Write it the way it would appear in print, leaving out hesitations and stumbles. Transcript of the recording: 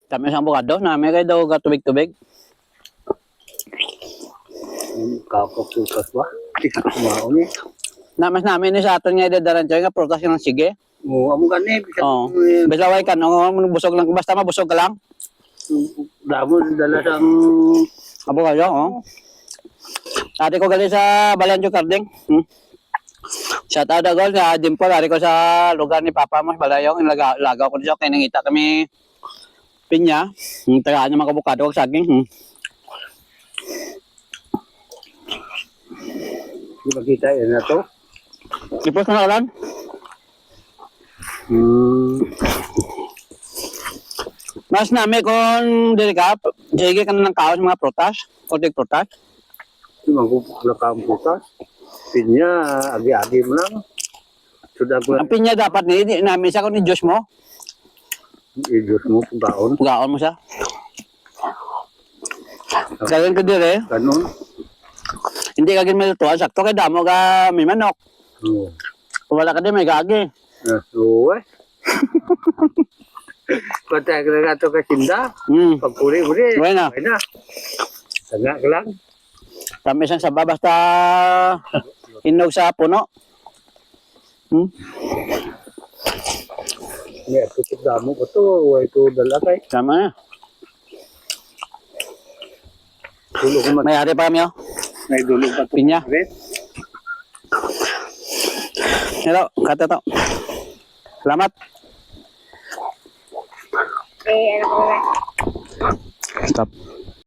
Kami sa abogado, namin kayo daw tubig-tubig. Kapapukas ba? Kumaon eh. Namas namin ni sa aton nga idadaran siya nga protas ng sige. Oo, amo gani. Oo. Bisaway ka, no, busog lang. Basta mabusog ka lang. Damo dala sang Abogado, oh. Ate ko gali sa Balancho Carding. Shout out agol sa Dimple, ari ko sa lugar ni Papa mo, Balayong, lagaw ko siya, kaya nangita kami pinya, tagaan niya mga kabukado, saging. di makita yan na to. Ipos na kalan? Mas nami kung dili ka, sige ka na ng kaos mga protas, o dig protas. Di magpupula ka ang putas. Pinya, agi-agi mo lang. Sudah ko Ang pinya dapat ni namin sa ko ni Diyos mo, i-juice mo kung taon. pugaon mo siya. Kaya ko dire, Ganun. hindi ka gin may lutuan, sakto kay damo ka may manok. Oo. Kung wala ka din may gagi. Oo eh. Patay ka na ito kasinda. Pagpuri-uri. Bueno. Okay na. Tanga ka lang. Kami isang saba basta hinog sa puno. Ngayon, tutok damo ko to. Ito dala kay. Tama na. Dulo ko May ari pa kami oh. may dulo pa to. Pinya. Hello, kata to. Salamat. Ano ko na? Stop.